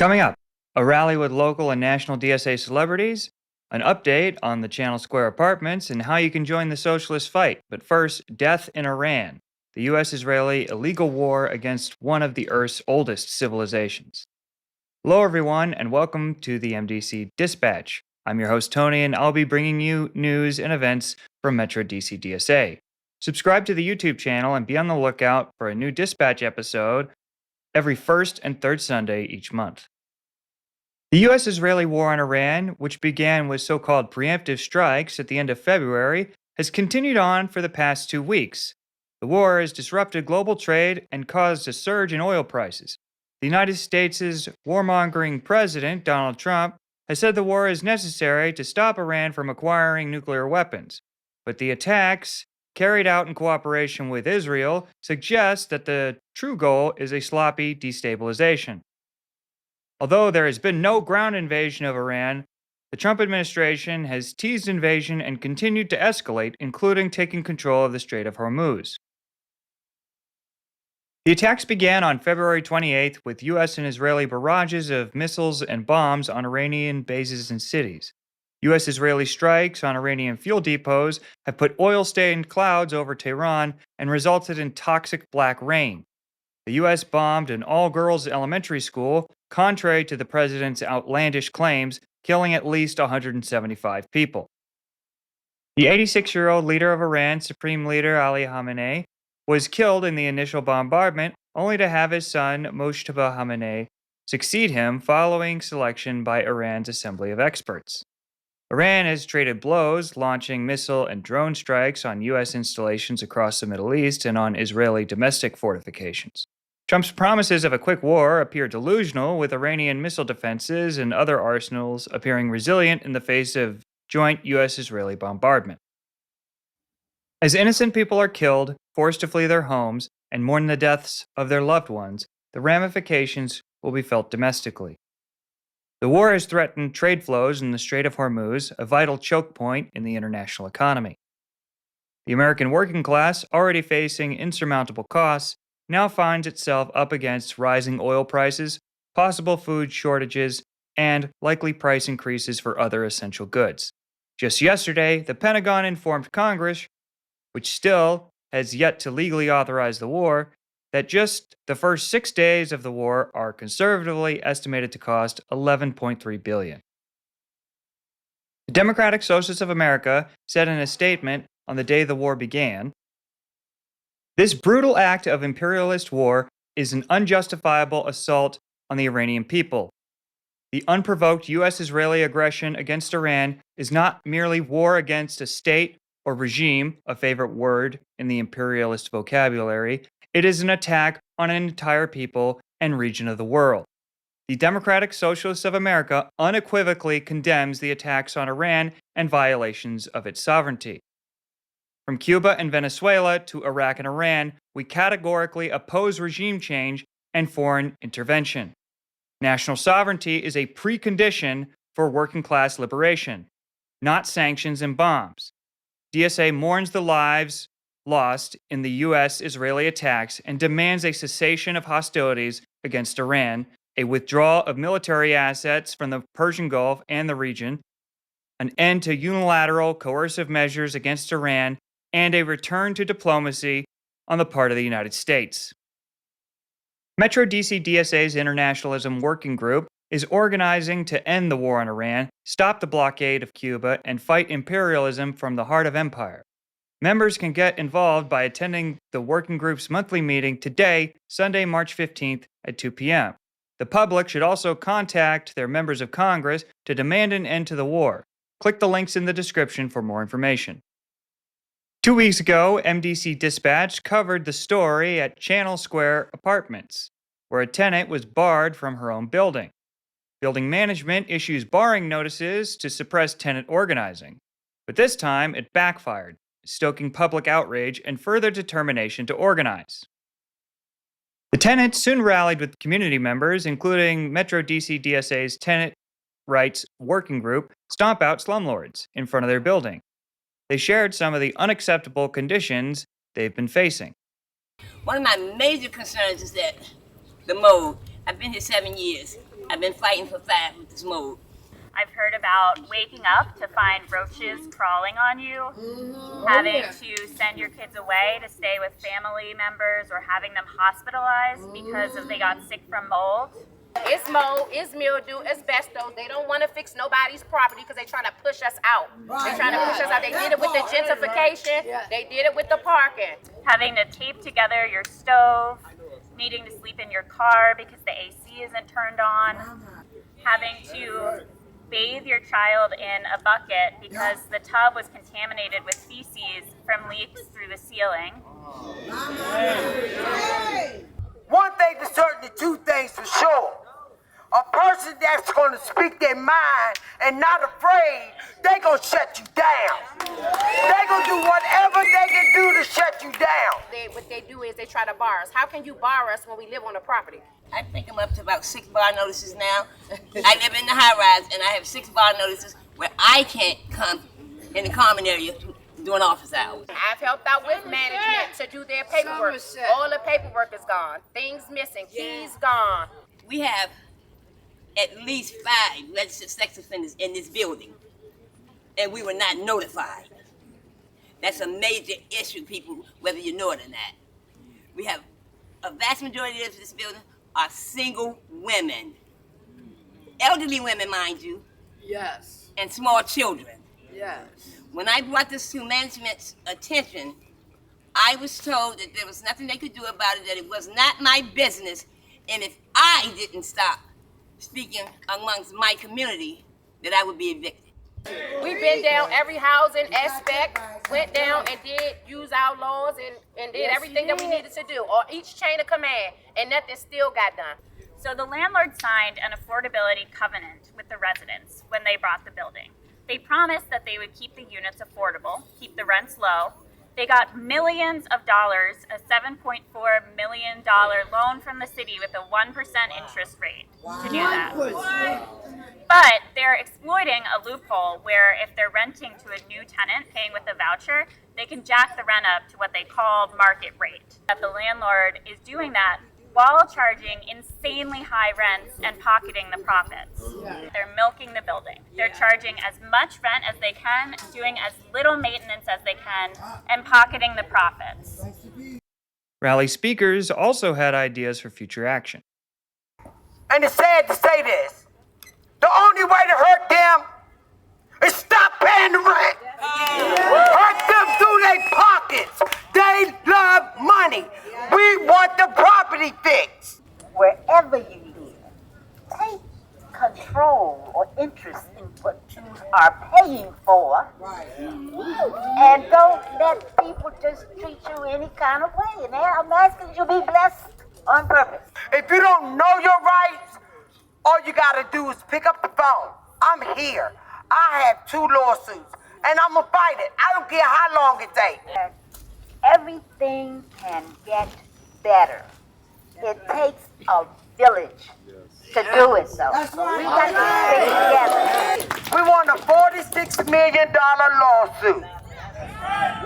Coming up, a rally with local and national DSA celebrities, an update on the Channel Square apartments, and how you can join the socialist fight. But first, death in Iran, the U.S. Israeli illegal war against one of the Earth's oldest civilizations. Hello, everyone, and welcome to the MDC Dispatch. I'm your host, Tony, and I'll be bringing you news and events from Metro DC DSA. Subscribe to the YouTube channel and be on the lookout for a new Dispatch episode every first and third Sunday each month. The U.S.-Israeli war on Iran, which began with so-called preemptive strikes at the end of February, has continued on for the past 2 weeks. The war has disrupted global trade and caused a surge in oil prices. The United States' warmongering president, Donald Trump, has said the war is necessary to stop Iran from acquiring nuclear weapons. But the attacks, carried out in cooperation with Israel, suggest that the true goal is a sloppy destabilization. Although there has been no ground invasion of Iran, the Trump administration has teased invasion and continued to escalate, including taking control of the Strait of Hormuz. The attacks began on February 28th with U.S. and Israeli barrages of missiles and bombs on Iranian bases and cities. U.S.-Israeli strikes on Iranian fuel depots have put oil-stained clouds over Tehran and resulted in toxic black rain. The U.S. bombed an all-girls elementary school, contrary to the president's outlandish claims, killing at least 175 people. The 86-year-old leader of Iran, Supreme Leader Ali Khamenei, was killed in the initial bombardment, only to have his son, Mojtaba Khamenei, succeed him following selection by Iran's Assembly of Experts. Iran has traded blows, launching missile and drone strikes on U.S. installations across the Middle East and on Israeli domestic fortifications. Trump's promises of a quick war appear delusional, with Iranian missile defenses and other arsenals appearing resilient in the face of joint U.S.-Israeli bombardment. As innocent people are killed, forced to flee their homes, and mourn the deaths of their loved ones, the ramifications will be felt domestically. The war has threatened trade flows in the Strait of Hormuz, a vital choke point in the international economy. The American working class, already facing insurmountable costs, now finds itself up against rising oil prices, possible food shortages, and likely price increases for other essential goods. Just yesterday, the Pentagon informed Congress, which still has yet to legally authorize the war, that just the first 6 days of the war are conservatively estimated to cost $11.3 billion. The Democratic Socialists of America said in a statement on the day the war began, "This brutal act of imperialist war is an unjustifiable assault on the Iranian people. The unprovoked U.S.-Israeli aggression against Iran is not merely war against a state or regime, a favorite word in the imperialist vocabulary. It is an attack on an entire people and region of the world. The Democratic Socialists of America unequivocally condemns the attacks on Iran and violations of its sovereignty. From Cuba and Venezuela to Iraq and Iran, we categorically oppose regime change and foreign intervention. National sovereignty is a precondition for working-class liberation, not sanctions and bombs. DSA mourns the lives lost in the U.S.-Israeli attacks and demands a cessation of hostilities against Iran, a withdrawal of military assets from the Persian Gulf and the region, an end to unilateral coercive measures against Iran, and a return to diplomacy on the part of the United States." Metro DC DSA's Internationalism Working Group is organizing to end the war on Iran, stop the blockade of Cuba, and fight imperialism from the heart of empire. Members can get involved by attending the working group's monthly meeting today, Sunday, March 15th at 2 p.m. The public should also contact their members of Congress to demand an end to the war. Click the links in the description for more information. 2 weeks ago, MDC Dispatch covered the story at Channel Square Apartments, where a tenant was barred from her own building. Building management issues barring notices to suppress tenant organizing, but this time it backfired, stoking public outrage and further determination to organize. The tenant soon rallied with community members, including Metro DC DSA's Tenant Rights Working Group, Stomp Out Slumlords, in front of their building. They shared some of the unacceptable conditions they've been facing. One of my major concerns is that the mold. I've been here 7 years. I've been fighting for 5 with this mold. I've heard about waking up to find roaches crawling on you, having to send your kids away to stay with family members, or having them hospitalized because they got sick from mold. It's mold, it's mildew, asbestos. They don't want to fix nobody's property because they're trying to push us out. They're trying to push us out. They did it with the gentrification. They did it with the parking. Having to tape together your stove, needing to sleep in your car because the AC isn't turned on, having to bathe your child in a bucket because the tub was contaminated with feces from leaks through the ceiling. One thing for certain, the two things for sure. A person that's going to speak their mind and not afraid, they going to shut you down. They going to do whatever they can do to shut you down. What they do is they try to bar us. How can you bar us when we live on a property? I think I'm up to about 6 bar notices now. I live in the high rise, and I have 6 bar notices where I can't come in the common area during office hours. I've helped out with management to do their paperwork. All the paperwork is gone. Things missing. Keys gone. We have at least 5 registered sex offenders in this building, and we were not notified. That's a major issue, people, whether you know it or not. We have a vast majority of this building are single women, elderly women, mind you. Yes. And small children. Yes. When I brought this to management's attention, I was told that there was nothing they could do about it, that it was not my business, and if I didn't stop speaking amongst my community, that I would be evicted. We've been down every housing aspect, went down and did use our laws and did everything that we needed to do, or each chain of command, and nothing still got done. So the landlord signed an affordability covenant with the residents when they bought the building. They promised that they would keep the units affordable, keep the rents low. They got millions of dollars, a $7.4 million loan from the city with a 1% interest rate to do that. But they're exploiting a loophole where if they're renting to a new tenant paying with a voucher, they can jack the rent up to what they call market rate. That the landlord is doing that while charging insanely high rents and pocketing the profits. They're milking the building. They're charging as much rent as they can, doing as little maintenance as they can, and pocketing the profits. Rally speakers also had ideas for future action. And it's sad to say this. The only way to hurt them is stop paying the rent. Hurt them through their pockets. They love money. We want the property fixed. Wherever you live, take control or interest in what you are paying for. And don't let people just treat you any kind of way. And I'm asking you to be blessed on purpose. If you don't know your rights, all you gotta do is pick up the phone. I'm here. I have 2 lawsuits, and I'm gonna fight it. I don't care how long it takes. Everything can get better. It takes a village to do it, though. We got to stick together. We want a $46 million lawsuit.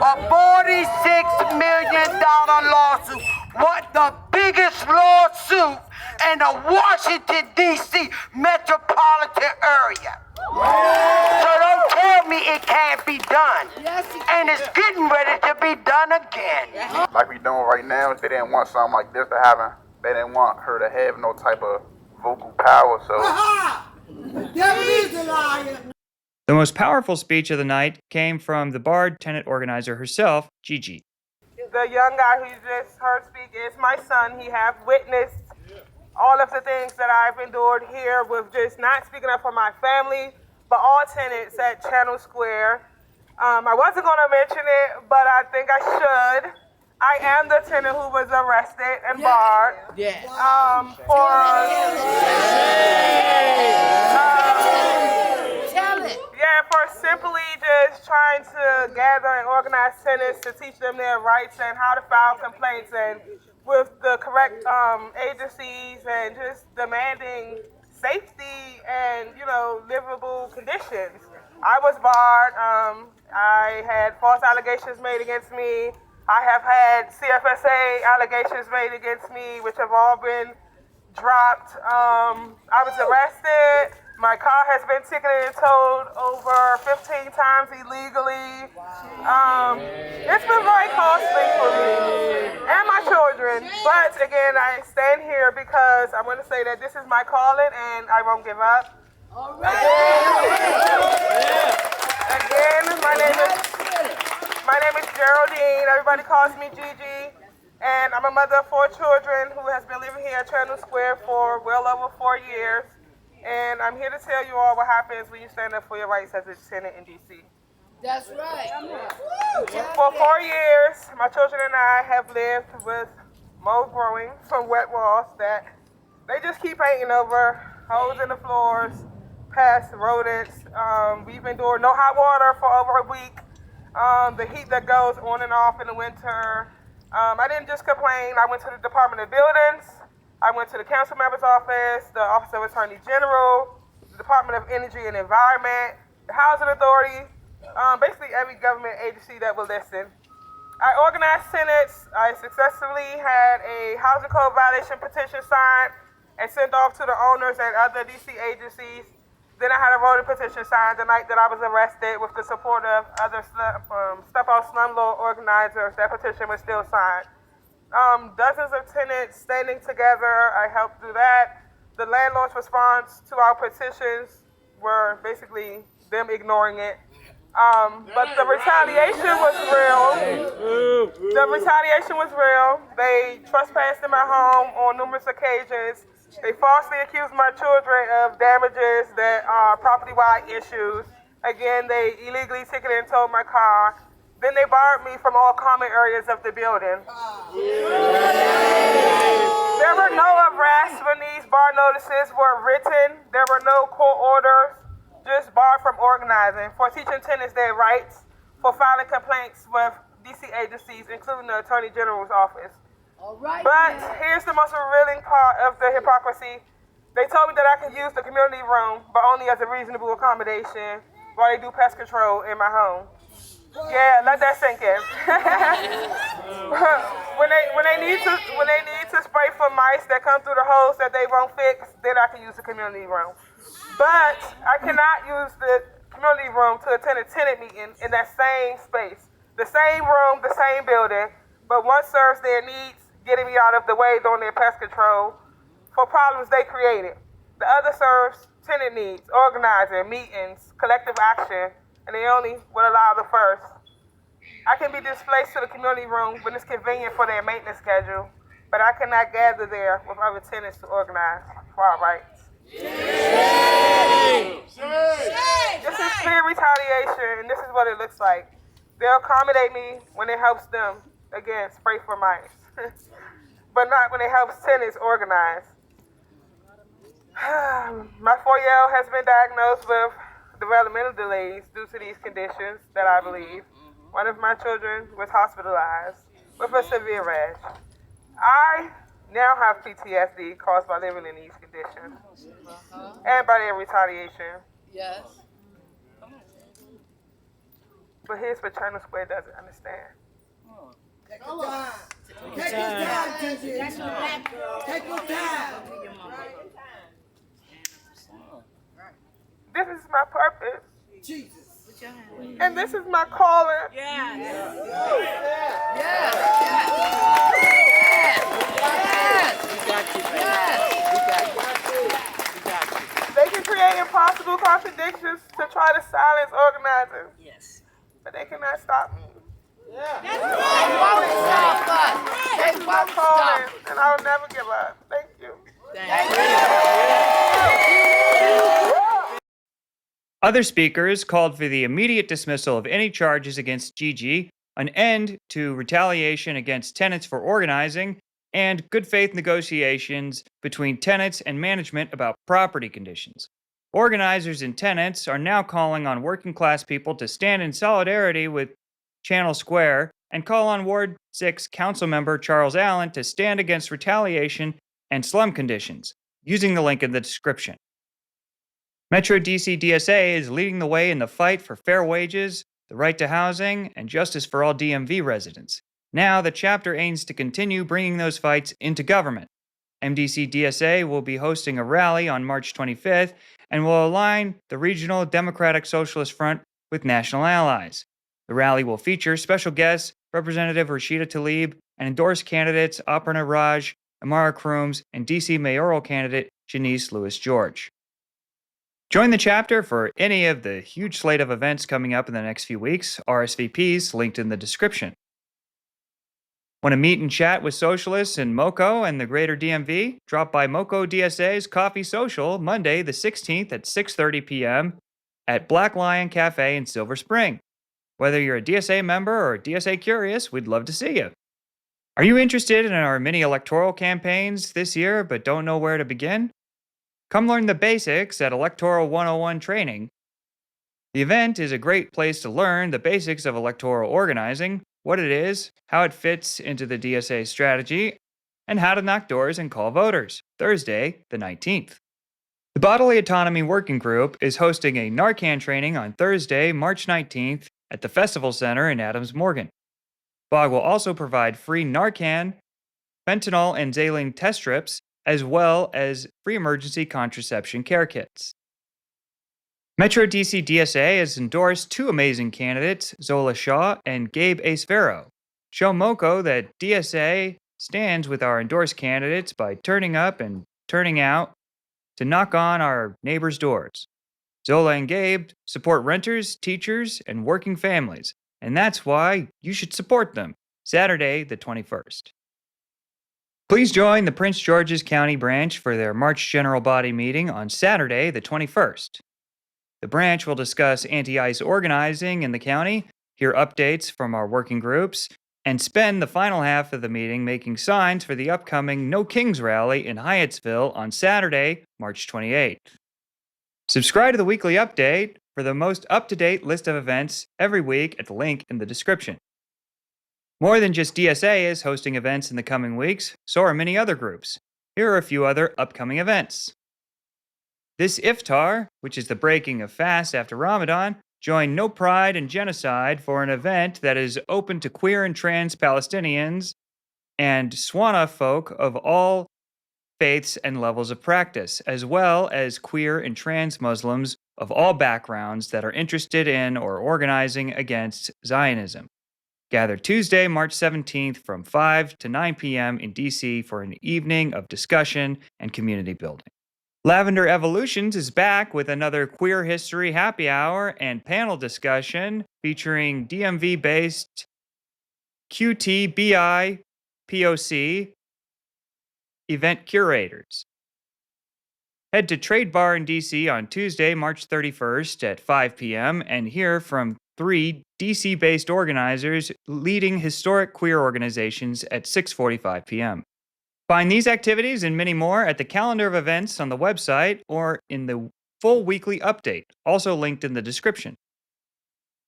A $46 million lawsuit. What the biggest lawsuit in the Washington, D.C. metropolitan area. So don't tell me it can't be done. And it's getting ready to be done again. Like we doing right now, if they didn't want something like this to happen, they didn't want her to have no type of vocal power, so. The most powerful speech of the night came from the barred tenant organizer herself, Gigi. The young guy who you just heard speak is my son. He have witnessed all of the things that I've endured here with just not speaking up for my family, but all tenants at Channel Square. I wasn't going to mention it, but I think I should. I am the tenant who was arrested and barred for simply just trying to gather and organize tenants to teach them their rights and how to file complaints, and with the correct agencies, and just demanding safety and, livable conditions. I was barred. I had false allegations made against me. I have had CFSA allegations made against me, which have all been dropped. I was arrested. My car has been ticketed and towed over 15 times illegally. It's been very costly for me and my children. But again, I stand here because I want to say that this is my calling and I won't give up. Again, my name is Geraldine. Everybody calls me Gigi. And I'm a mother of 4 children who has been living here at Trendle Square for well over 4 years. And I'm here to tell you all what happens when you stand up for your rights as a tenant in D.C. That's right. For 4 years, my children and I have lived with mold growing from wet walls that they just keep painting over, holes in the floors, pests, rodents. We've endured no hot water for over a week. The heat that goes on and off in the winter. I didn't just complain. I went to the Department of Buildings. I went to the council member's office, the Office of Attorney General, the Department of Energy and Environment, the Housing Authority, basically every government agency that will listen. I organized tenants. I successfully had a housing code violation petition signed and sent off to the owners and other DC agencies. Then I had a voting petition signed the night that I was arrested with the support of other Step Out Slum Law organizers. That petition was still signed. Dozens of tenants standing together. I helped do that. The landlord's response to our petitions were basically them ignoring it. But the retaliation was real. They trespassed in my home on numerous occasions. They falsely accused my children of damages that are property-wide issues. Again, they illegally ticketed and towed my car. Then they barred me from all common areas of the building. There were no arrests when these bar notices were written. There were no court orders, just barred from organizing, for teaching tenants their rights, for filing complaints with DC agencies, including the Attorney General's office. But here's the most revealing part of the hypocrisy. They told me that I could use the community room, but only as a reasonable accommodation while they do pest control in my home. Yeah, let that sink in. when they need to spray for mice that come through the holes that they won't fix, then I can use the community room. But I cannot use the community room to attend a tenant meeting in that same space. The same room, the same building, but one serves their needs, getting me out of the way during their pest control for problems they created. The other serves tenant needs, organizing, meetings, collective action, and they only will allow the first. I can be displaced to the community room when it's convenient for their maintenance schedule, but I cannot gather there with other tenants to organize for our rights. This is clear retaliation, and this is what it looks like. They'll accommodate me when it helps them, again, spray for mice, but not when it helps tenants organize. My 4-year-old has been diagnosed with developmental delays due to these conditions that I believe. One of my children was hospitalized with a severe rash. I now have PTSD caused by living in these conditions and by their retaliation. Yes. But here's what Trendle Square doesn't understand. Take your time. Take your time, Gigi. Take your time. This is my purpose. Jesus. And this is my calling. They can create impossible contradictions to try to silence organizers. Yes. But they cannot stop me. That's right. This is my calling, and I will never give up. Thank you. Other speakers called for the immediate dismissal of any charges against Gigi, an end to retaliation against tenants for organizing, and good faith negotiations between tenants and management about property conditions. Organizers and tenants are now calling on working class people to stand in solidarity with Channel Square and call on Ward 6 Councilmember Charles Allen to stand against retaliation and slum conditions, using the link in the description. Metro DC DSA is leading the way in the fight for fair wages, the right to housing, and justice for all DMV residents. Now, the chapter aims to continue bringing those fights into government. MDC DSA will be hosting a rally on March 25th and will align the regional Democratic Socialist Front with national allies. The rally will feature special guests Representative Rashida Tlaib and endorsed candidates Aparna, Imara, Crooms, and DC mayoral candidate Janeese George. Join the chapter for any of the huge slate of events coming up in the next few weeks. RSVPs linked in the description. Want to meet and chat with socialists in MoCo and the greater DMV? Drop by MoCo DSA's Coffee Social Monday the 16th at 6:30 p.m. at Black Lion Cafe in Silver Spring. Whether you're a DSA member or DSA curious, we'd love to see you. Are you interested in our mini electoral campaigns this year but don't know where to begin? Come learn the basics at Electoral 101 training. The event is a great place to learn the basics of electoral organizing, what it is, how it fits into the DSA strategy, and how to knock doors and call voters, Thursday, the 19th. The Bodily Autonomy Working Group is hosting a Narcan training on Thursday, March 19th at the Festival Center in Adams Morgan. BOG will also provide free Narcan, fentanyl, and xylene test strips, as well as free emergency contraception care kits. Metro DC DSA has endorsed two amazing candidates, Zola and Gabe Acevero. Show MoCo that DSA stands with our endorsed candidates by turning up and turning out to knock on our neighbors' doors. Zola and Gabe support renters, teachers, and working families, and that's why you should support them. Saturday, the 21st. Please join the Prince George's County branch for their March General Body meeting on Saturday, the 21st. The branch will discuss anti-ICE organizing in the county, hear updates from our working groups, and spend the final half of the meeting making signs for the upcoming No Kings rally in Hyattsville on Saturday, March 28th. Subscribe to the weekly update for the most up-to-date list of events every week at the link in the description. More than just DSA is hosting events in the coming weeks, so are many other groups. Here are a few other upcoming events. This Iftar, which is the breaking of fast after Ramadan, join No Pride and Genocide for an event that is open to queer and trans Palestinians and Swana folk of all faiths and levels of practice, as well as queer and trans Muslims of all backgrounds that are interested in or organizing against Zionism. Gather Tuesday, March 17th from 5 to 9 p.m. in D.C. for an evening of discussion and community building. Lavender Evolutions is back with another queer history happy hour and panel discussion featuring DMV-based QTBI POC event curators. Head to Trade Bar in D.C. on Tuesday, March 31st at 5 p.m. and hear from 3 DC-based organizers leading historic queer organizations at 6:45 p.m. Find these activities and many more at the calendar of events on the website or in the full weekly update, also linked in the description.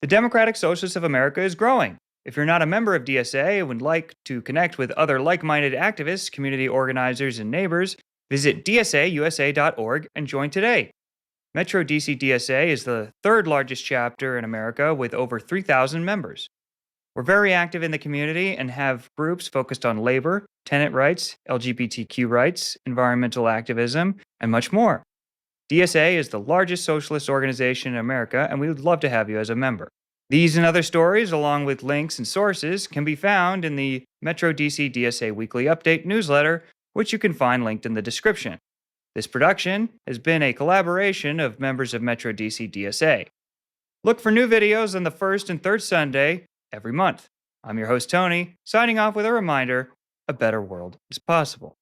The Democratic Socialists of America is growing. If you're not a member of DSA and would like to connect with other like-minded activists, community organizers, and neighbors, visit dsausa.org and join today. Metro DC DSA is the third largest chapter in America with over 3,000 members. We're very active in the community and have groups focused on labor, tenant rights, LGBTQ rights, environmental activism, and much more. DSA is the largest socialist organization in America, and we would love to have you as a member. These and other stories, along with links and sources, can be found in the Metro DC DSA Weekly Update newsletter, which you can find linked in the description. This production has been a collaboration of members of Metro DC DSA. Look for new videos on the first and third Sunday every month. I'm your host, Tony, signing off with a reminder, a better world is possible.